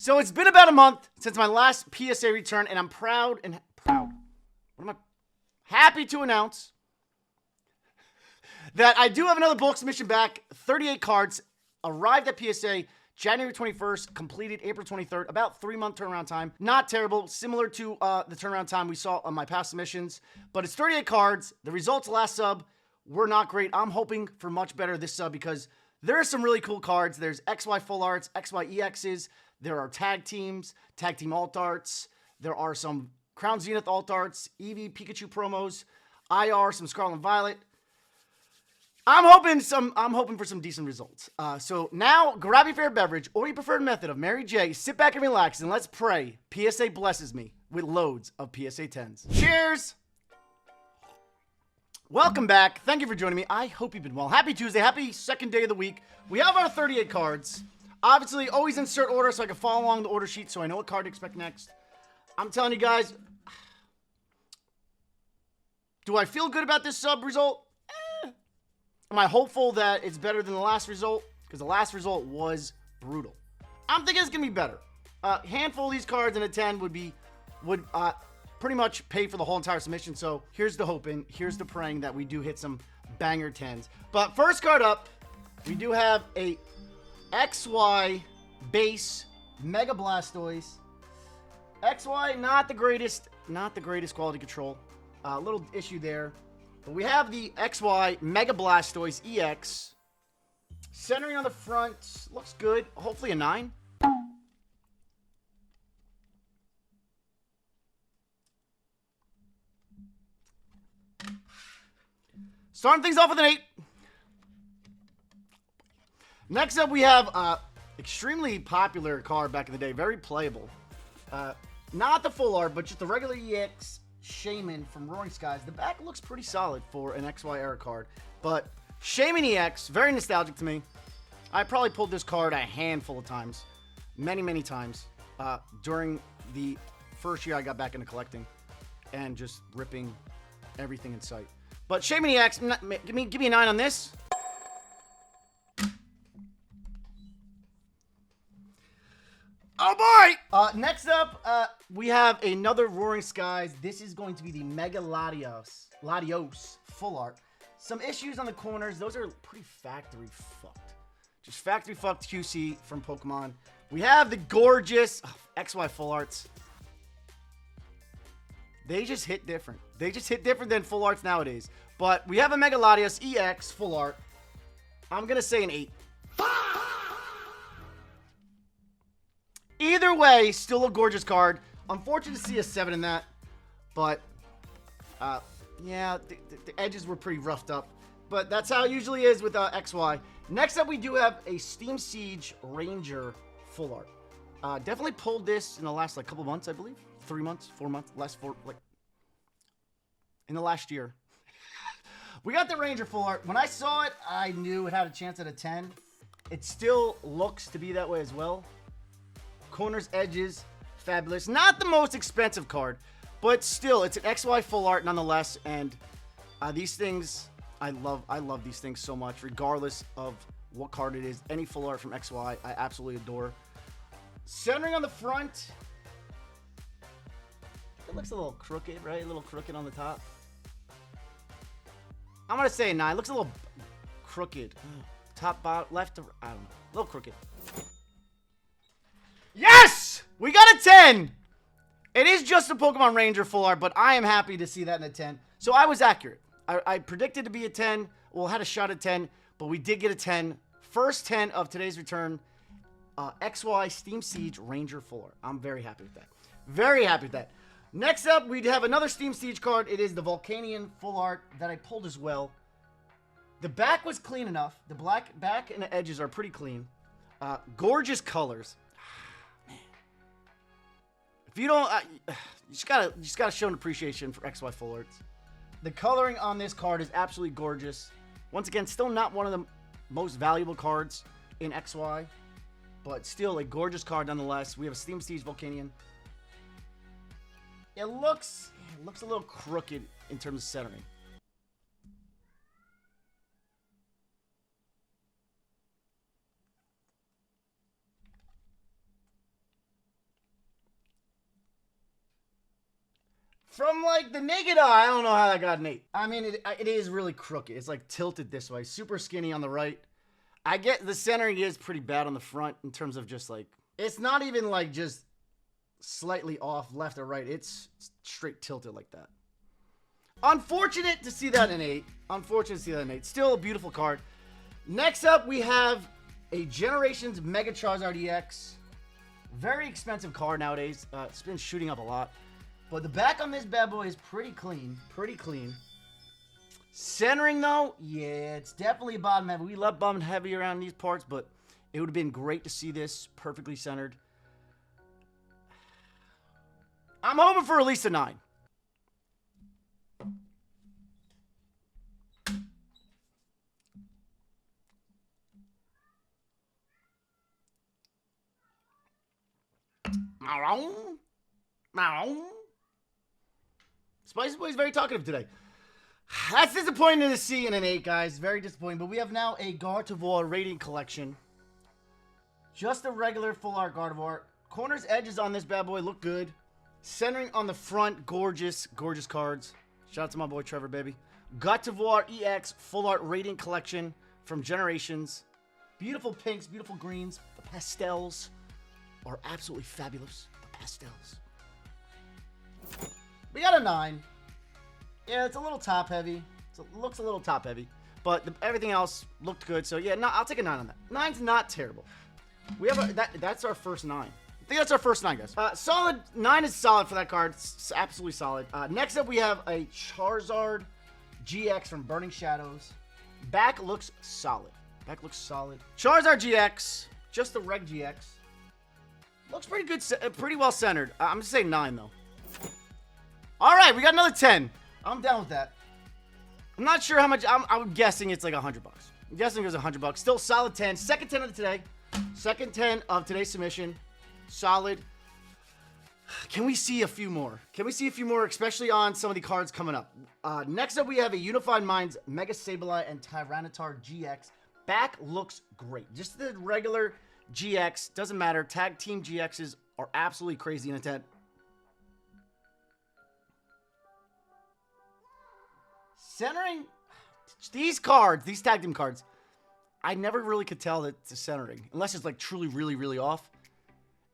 So it's been about a month since my last PSA return, and I'm proud. What am I? Happy to announce that I do have another bulk submission back. 38 cards arrived at PSA January 21st, completed April 23rd. About 3-month turnaround time. Not terrible, similar to the turnaround time we saw on my past submissions. But it's 38 cards. The results last sub were not great. I'm hoping for much better this sub because there are some really cool cards. There's XY full arts, XY EXs. There are tag teams, tag team alt arts. There are some Crown Zenith alt arts, Eevee, Pikachu promos, IR, some Scarlet and Violet. I'm hoping for some decent results. So now grab your favorite beverage or your preferred method of Mary J. Sit back and relax and let's pray PSA blesses me with loads of PSA 10s. Cheers! Welcome back. Thank you for joining me. I hope you've been well. Happy Tuesday. Happy second day of the week. We have our 38 cards. Obviously, always insert order so I can follow along the order sheet so I know what card to expect next. I'm telling you guys, do I feel good about this sub result? Am I hopeful that it's better than the last result? Because the last result was brutal. I'm thinking it's going to be better. A handful of these cards in a 10 would pretty much pay for the whole entire submission. So here's the hoping, here's the praying that we do hit some banger 10s. But first card up, we do have a XY base Mega Blastoise. XY, not the greatest quality control. A little issue there. But we have the XY Mega Blastoise EX. Centering on the front, looks good. Hopefully a 9. Starting things off with an 8. Next up, we have extremely popular card back in the day. Very playable. Not the full art, but just the regular EX Shaman from Roaring Skies. The back looks pretty solid for an XY era card. But Shaman EX, very nostalgic to me. I probably pulled this card a handful of times. Many, many times. During the first year I got back into collecting. And just ripping everything in sight. But Shaman EX, give me a 9 on this. Oh boy! Next up, we have another Roaring Skies. This is going to be the Mega Latios full art. Some issues on the corners. Those are pretty factory fucked. Just factory fucked QC from Pokemon. We have the gorgeous XY full arts. They just hit different. They just hit different than full arts nowadays. But we have a Mega Latios EX full art. I'm going to say an 8. Either way, still a gorgeous card. Unfortunate to see a 7 in that. But, yeah, the edges were pretty roughed up. But that's how it usually is with XY. Next up, we do have a Steam Siege Ranger full art. Definitely pulled this in the last, couple months, I believe. 3 months, 4 months, in the last year. We got the Ranger full art. When I saw it, I knew it had a chance at a 10. It still looks to be that way as well. Corners, edges, fabulous. Not the most expensive card, but still, it's an XY full art nonetheless. And these things, I love these things so much, regardless of what card it is. Any full art from XY, I absolutely adore. Centering on the front, it looks a little crooked, right? A little crooked on the top. I'm gonna say a 9. It looks a little crooked. Top, bottom, left, to, I don't know. A little crooked. Yes! We got a 10! It is just a Pokemon Ranger full art, but I am happy to see that in a 10. So I was accurate. I predicted to be a 10. Well, had a shot at 10, but we did get a 10. First 10 of today's return. XY Steam Siege Ranger full art. I'm very happy with that. Very happy with that. Next up, we have another Steam Siege card. It is the Volcanion full art that I pulled as well. The back was clean enough. The black back and the edges are pretty clean. Gorgeous colors. If you don't, you just gotta show an appreciation for XY full arts. The coloring on this card is absolutely gorgeous. Once again, still not one of the most valuable cards in XY, but still a gorgeous card nonetheless. We have a Steam Siege Volcanion. It looks a little crooked in terms of centering. From, like, the naked eye, I don't know how that got an 8. I mean, it is really crooked. It's, like, tilted this way. Super skinny on the right. I get the centering is pretty bad on the front in terms of just, like, it's not even, like, just slightly off left or right. It's straight tilted like that. Unfortunate to see that in 8. Unfortunate to see that in 8. Still a beautiful card. Next up, we have a Generations Mega Charizard EX. Very expensive card nowadays. It's been shooting up a lot. But the back on this bad boy is pretty clean. Pretty clean. Centering, though, yeah, it's definitely bottom heavy. We love bottom heavy around these parts, but it would have been great to see this perfectly centered. I'm hoping for at least a 9. Spicy Boy's very talkative today. That's disappointing to see in an 8, guys. Very disappointing. But we have now a Gardevoir Radiant Collection. Just a regular full art Gardevoir. Corners, edges on this bad boy look good. Centering on the front, gorgeous, gorgeous cards. Shout out to my boy Trevor, baby. Gardevoir EX full art Radiant Collection from Generations. Beautiful pinks, beautiful greens. The pastels are absolutely fabulous. The pastels. We got a 9. Yeah, it's a little top heavy. It looks a little top heavy. But everything else looked good. So yeah, no, I'll take a 9 on that. 9's not terrible. We have that's our first 9. I think that's our first 9, guys. Solid. 9 is solid for that card. It's absolutely solid. Next up, we have a Charizard GX from Burning Shadows. Back looks solid. Back looks solid. Charizard GX. Just the reg GX. Looks pretty good. Pretty well centered. I'm going to say 9, though. All right, we got another 10. I'm down with that. I'm not sure how much. I'm guessing it's like $100. I'm guessing it was $100. Still solid 10. Second 10 of today. Second 10 of today's submission. Solid. Can we see a few more? Can we see a few more, especially on some of the cards coming up? Next up, we have a Unified Minds Mega Sableye and Tyranitar GX. Back looks great. Just the regular GX. Doesn't matter. Tag Team GXs are absolutely crazy in a 10. Centering, these cards, these tag team cards, I never really could tell that it's centering. Unless it's like truly, really, really off.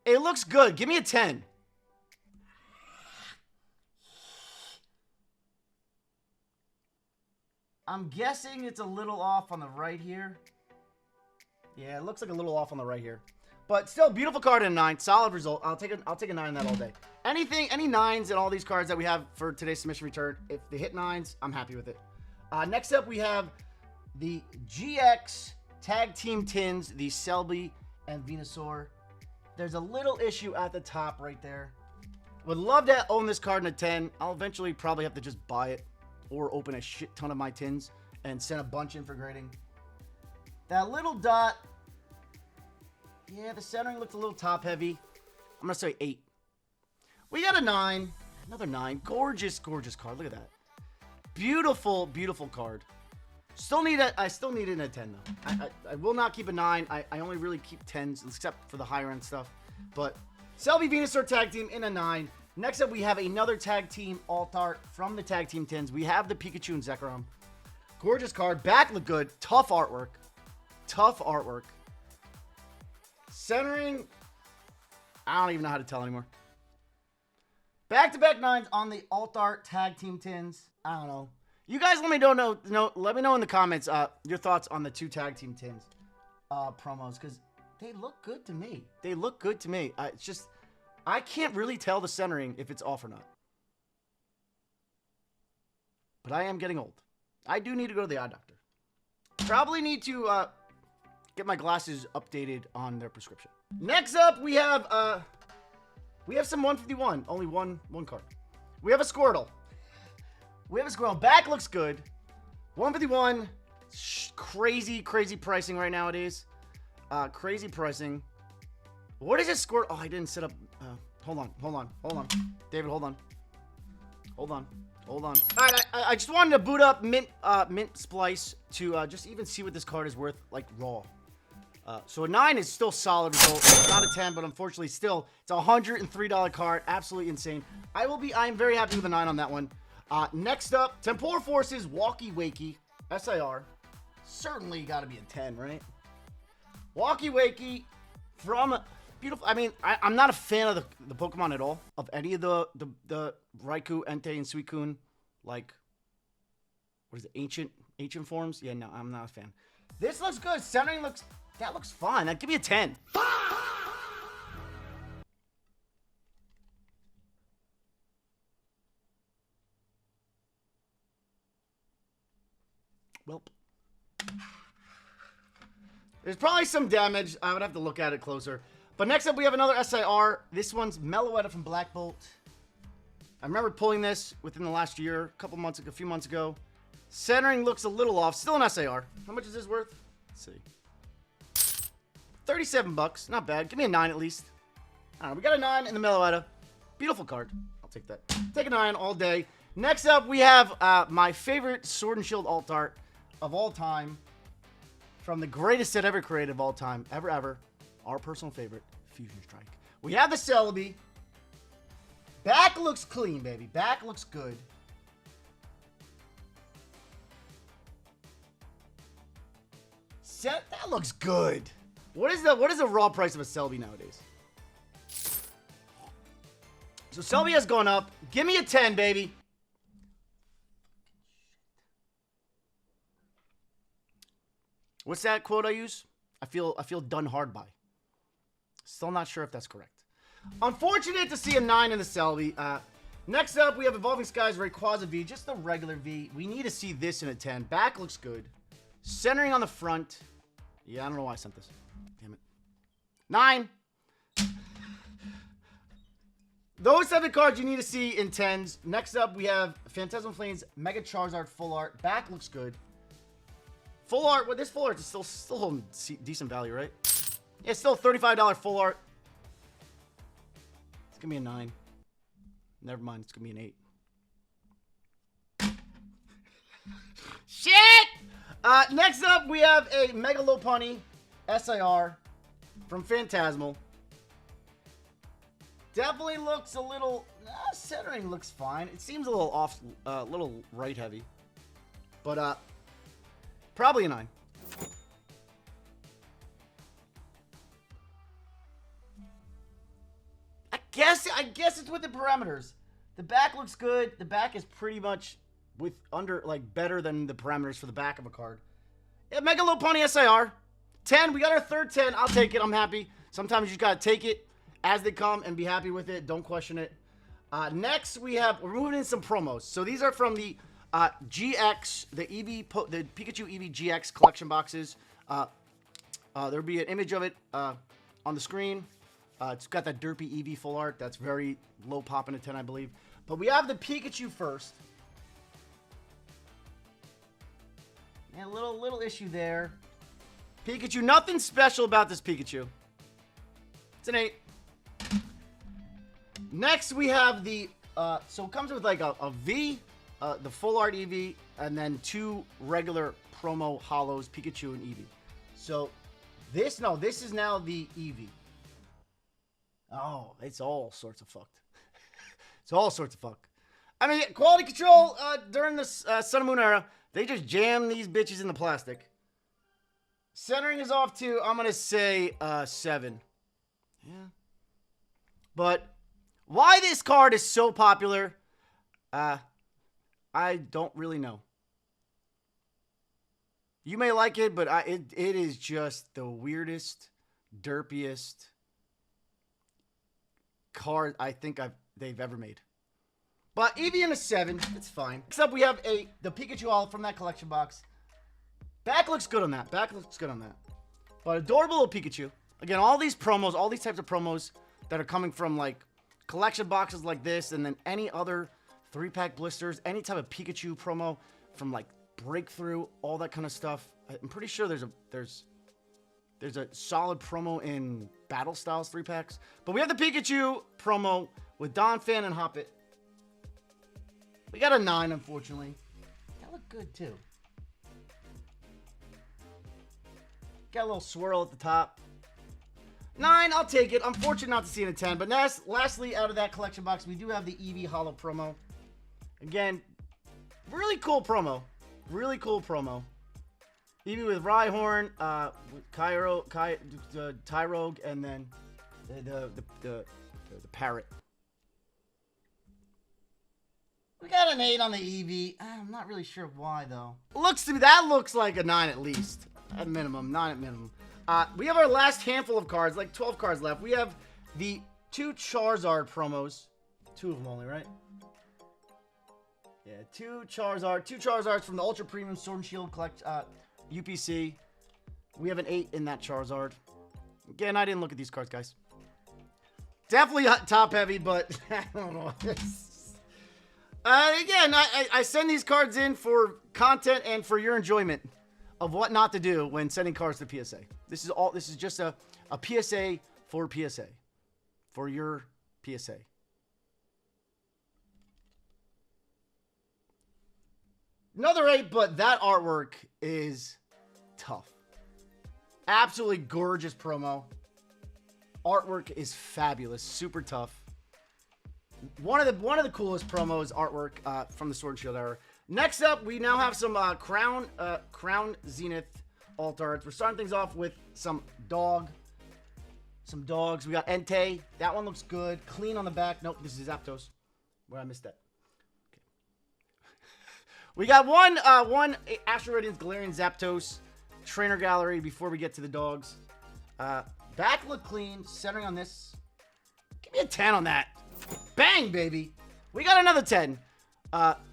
It looks good. Give me a 10. I'm guessing it's a little off on the right here. Yeah, it looks like a little off on the right here. But still, beautiful card in a 9. Solid result. I'll take a 9 on that all day. Any 9s in all these cards that we have for today's submission return, if they hit 9s, I'm happy with it. Next up, we have the GX Tag Team Tins, the Selby and Venusaur. There's a little issue at the top right there. Would love to own this card in a 10. I'll eventually probably have to just buy it or open a shit ton of my tins and send a bunch in for grading. That little dot, yeah, the centering looks a little top heavy. I'm going to say 8. We got a 9. Another 9. Gorgeous, gorgeous card. Look at that. Beautiful, beautiful card. I still need it in a 10, though. I will not keep a 9. I only really keep 10s, except for the higher end stuff. But Selby Venusaur Tag Team in a 9. Next up, we have another Tag Team Alt Art from the Tag Team Tins. We have the Pikachu and Zekrom. Gorgeous card. Back look good. Tough artwork. Tough artwork. Centering, I don't even know how to tell anymore. Back-to-back 9s on the Alt Art Tag Team Tins. I don't know. You guys let me know. Let me know in the comments your thoughts on the 2 Tag Team Tins promos, because they look good to me. They look good to me. It's just, I can't really tell the centering if it's off or not. But I am getting old. I do need to go to the eye doctor. Probably need to get my glasses updated on their prescription. Next up, we have some 151. Only one card. We have a Squirtle. Back looks good. 151. Crazy, crazy pricing right nowadays. Crazy pricing. What is this Squirtle? Oh, I didn't set up. Hold on. David, hold on. All right, I just wanted to boot up Mint Splice to just even see what this card is worth, like raw. So a 9 is still solid result. It's not a 10, but unfortunately still, it's a $103 card. Absolutely insane. I'm very happy with a 9 on that one. Next up, Temporal Forces Walkie Wakey SIR. Certainly got to be a 10, right? Walkie Wakey from beautiful. I mean, I'm not a fan of the Pokemon at all. Of any of the Raikou, Entei, and Suicune. Like, what is it? Ancient forms? Yeah, no, I'm not a fan. This looks good. Centering looks fine. Give me a 10. Welp. There's probably some damage. I would have to look at it closer. But next up, we have another SIR. This one's Meloetta from Black Bolt. I remember pulling this within the last year, a few months ago. Centering looks a little off. Still an SIR. How much is this worth? Let's see. 37 bucks. Not bad. Give me a 9 at least. I don't know. We got a 9 in the Meloetta. Beautiful card. I'll take that. Take a 9 all day. Next up, we have my favorite Sword and Shield alt art of all time. From the greatest set ever created of all time. Ever. Our personal favorite, Fusion Strike. We have the Celebi. Back looks clean, baby. Back looks good. That looks good. What is the raw price of a Celebi nowadays? So Celebi has gone up. Give me a 10, baby. What's that quote I use? I feel done hard by. Still not sure if that's correct. Unfortunate to see a 9 in the Celebi. Next up, we have Evolving Skies Rayquaza V, just the regular V. We need to see this in a 10. Back looks good. Centering on the front. Yeah, I don't know why I sent this. Damn it. 9. Those 7 cards you need to see in 10s. Next up, we have Fantasmal Flames Mega Charizard Full Art. Back looks good. Full art, well, this full art is still holding decent value, right? Yeah, still $35 full art. It's gonna be a 9. Never mind, it's gonna be an 8. Shit! Next up, we have a Mega Lopunny SIR from Fantasmal. Definitely looks a little... centering looks fine. It seems a little off, a little right heavy. But, probably a 9. I guess it's with the parameters. The back looks good. The back is pretty much better than the parameters for the back of a card. Yeah, Mega Lopunny SIR. 10. We got our third 10. I'll take it. I'm happy. Sometimes you just gotta take it as they come and be happy with it. Don't question it. Next, we're moving in some promos. So these are from the GX, the Pikachu Eevee GX collection boxes. There'll be an image of it on the screen. It's got that derpy Eevee full art. That's very low pop in a 10, I believe. But we have the Pikachu first. And a little issue there. Pikachu, nothing special about this Pikachu. It's an 8. Next, we have the, so it comes with like a V, the full art Eevee, and then 2 regular promo holos, Pikachu and Eevee. So this is now the Eevee. Oh, it's all sorts of fucked. It's all sorts of fucked. I mean, quality control during the Sun and Moon era, they just jam these bitches in the plastic. Centering is off to, I'm going to say 7. Yeah. But why this card is so popular, I don't really know. You may like it, but it is just the weirdest, derpiest card I think they've ever made. But Eevee in a 7, it's fine. Next up, we have the Pikachu Holo from that collection box. Back looks good on that. But adorable little Pikachu. Again, all these promos, all these types of promos that are coming from like collection boxes like this, and then any other 3-pack blisters, any type of Pikachu promo from like Breakthrough, all that kind of stuff. I'm pretty sure there's a solid promo in Battle Styles 3-packs. But we have the Pikachu promo with Donphan and Hoppit. We got a 9, unfortunately. That looked good too. Got a little swirl at the top. 9, I'll take it. I'm fortunate not to see it in a 10. But lastly, out of that collection box, we do have the Eevee Holo promo. Again, really cool promo. Really cool promo. Eevee with Rhyhorn, with Tyrogue, and then the parrot. We got an 8 on the Eevee. I'm not really sure why, though. Looks to me, that looks like a 9 at least. At minimum, 9 at minimum. We have our last handful of cards, like 12 cards left. We have the 2 Charizard promos. 2 of them only, right? Yeah, 2 Charizards from the Ultra Premium Sword and Shield collect UPC. We have an 8 in that Charizard. Again, I didn't look at these cards, guys. Definitely top heavy, but I don't know. Again, I send these cards in for content and for your enjoyment of what not to do when sending cards to PSA. This is just a PSA for PSA. For your PSA. Another 8, but that artwork is tough. Absolutely gorgeous promo. Artwork is fabulous. Super tough. One of the coolest promos artwork from the Sword and Shield era. Next up, we now have some Crown Zenith alt arts. We're starting things off with some dogs. We got Entei. That one looks good. Clean on the back. Nope, this is Zapdos. Where I missed that. Okay. We got one Astral Radiance Gallarian Zapdos trainer gallery before we get to the dogs. Back look clean. Centering on this. Give me a 10 on that. Bang, baby. We got another 10.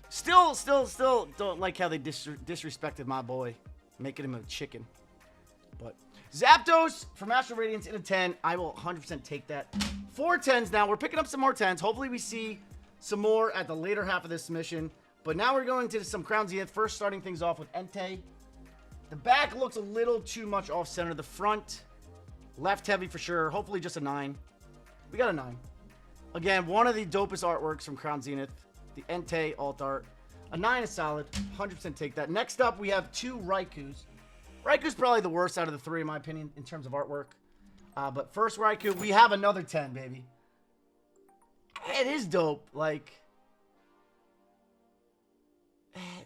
Still don't like how they disrespected my boy, making him a chicken. But Zapdos from Astral Radiance in a 10. I will 100% take that. 4 10s now. We're picking up some more 10s. Hopefully we see some more at the later half of this mission. But now we're going to some Crown Zenith. First starting things off with Entei. The back looks a little too much off-center. The front, left heavy for sure. Hopefully just a 9. We got a 9. Again, one of the dopest artworks from Crown Zenith. The Entei alt art. A 9 is solid. 100% take that. Next up, we have 2 Raikus. Raiku's probably the worst out of the 3, in my opinion, in terms of artwork. But first Raikou, we have another 10, baby. It is dope. Like,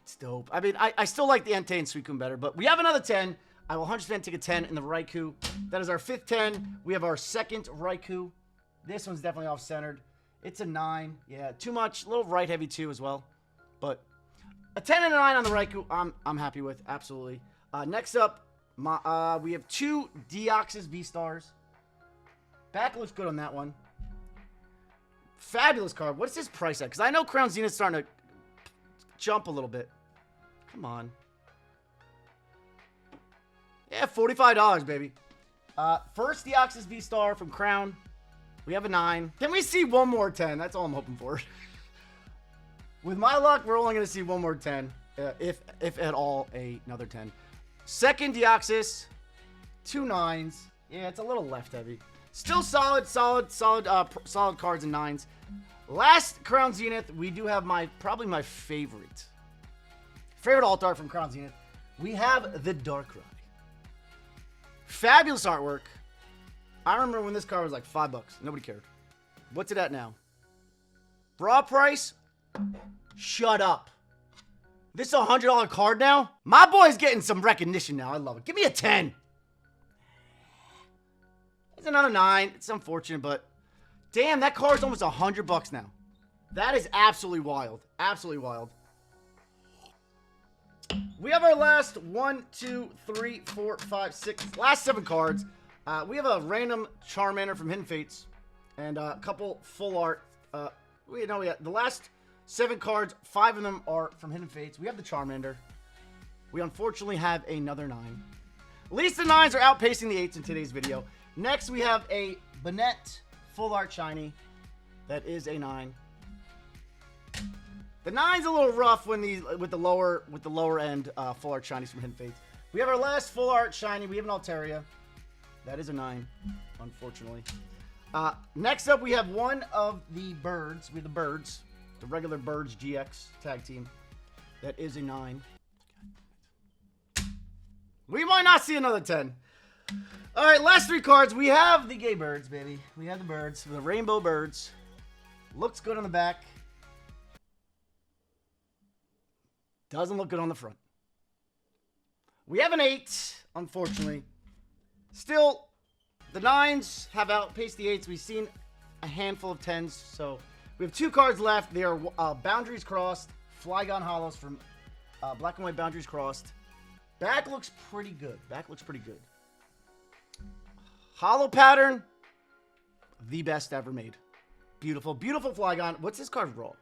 it's dope. I mean, I still like the Entei and Suicune better, but we have another 10. I will 100% take a 10 in the Raikou. That is our 5th 10. We have our 2nd Raikou. This one's definitely off-centered. It's a 9. Yeah, too much. A little right heavy too as well. But a 10 and a 9 on the Raikou, I'm happy with. Absolutely. Next up, we have 2 Deoxys V-Stars. Back looks good on that one. Fabulous card. What's this price at? Because I know Crown Zenith's starting to jump a little bit. Come on. Yeah, $45, baby. First Deoxys V-Star from Crown. We have a 9. Can we see one more 10? That's all I'm hoping for. With my luck, we're only going to see one more 10. If at all, another 10. Second Deoxys. 2 9s. Yeah, it's a little left heavy. Still solid cards and 9s. Last Crown Zenith, we do have probably my favorite alt art from Crown Zenith. We have the Darkrai. Fabulous artwork. I remember when this card was like $5. Nobody cared. What's it at now? Raw price? Shut up. This is a $100 card now? My boy's getting some recognition now. I love it. Give me a 10. It's another 9. It's unfortunate, but damn, that card's almost $100 now. That is absolutely wild. Absolutely wild. We have our last 1, 2, 3, 4, 5, 6, last 7 cards. We have a random Charmander from Hidden Fates and a couple full art. We have the last 7 cards. 5 of them are from Hidden Fates. We have the Charmander. We unfortunately have another 9. At least the 9s are outpacing the 8s in today's video. Next, we have a Banette full art shiny. That is a 9. The 9's a little rough when with the lower end full art shinies from Hidden Fates. We have our last full art shiny. We have an Altaria. That is a 9, unfortunately. Next up, we have one of the birds. We have the birds. The regular Birds GX tag team. That is a 9. We might not see another 10. All right, last 3 cards. We have the gay birds, baby. We have the birds, the rainbow birds. Looks good on the back. Doesn't look good on the front. We have an 8, unfortunately. Still, the 9s have outpaced the 8s. We've seen a handful of 10s, so we have 2 cards left. They are Boundaries Crossed, Flygon Hollows from Black and White Boundaries Crossed. Back looks pretty good. Back looks pretty good. Hollow pattern, the best ever made. Beautiful, beautiful Flygon. What's this card roll?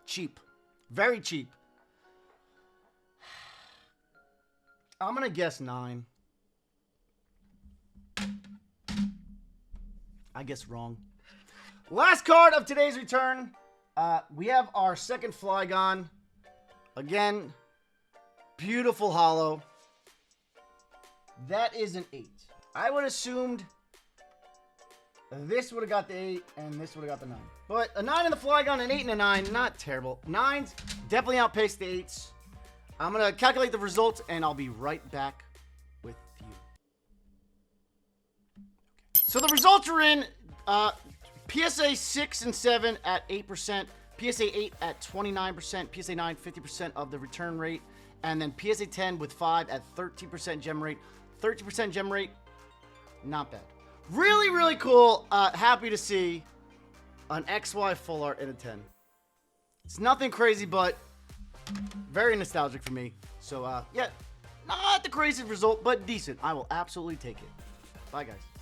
Cheap. Very cheap. I'm going to guess 9. I guess wrong. Last card of today's return. We have our second Flygon. Again, beautiful hollow. That is an 8. I would have assumed this would have got the 8 and this would have got the 9. But a 9 in the Flygon, an 8 and a 9, not terrible. 9s definitely outpaced the 8s. I'm going to calculate the results and I'll be right back with you. So the results are in. PSA 6 and 7 at 8%. PSA 8 at 29%. PSA 9, 50% of the return rate. And then PSA 10 with 5 at 13% gem rate. 13% gem rate, not bad. Really, really cool. Happy to see an XY full art in a 10. It's nothing crazy, but very nostalgic for me. So, yeah, not the craziest result, but decent. I will absolutely take it. Bye, guys.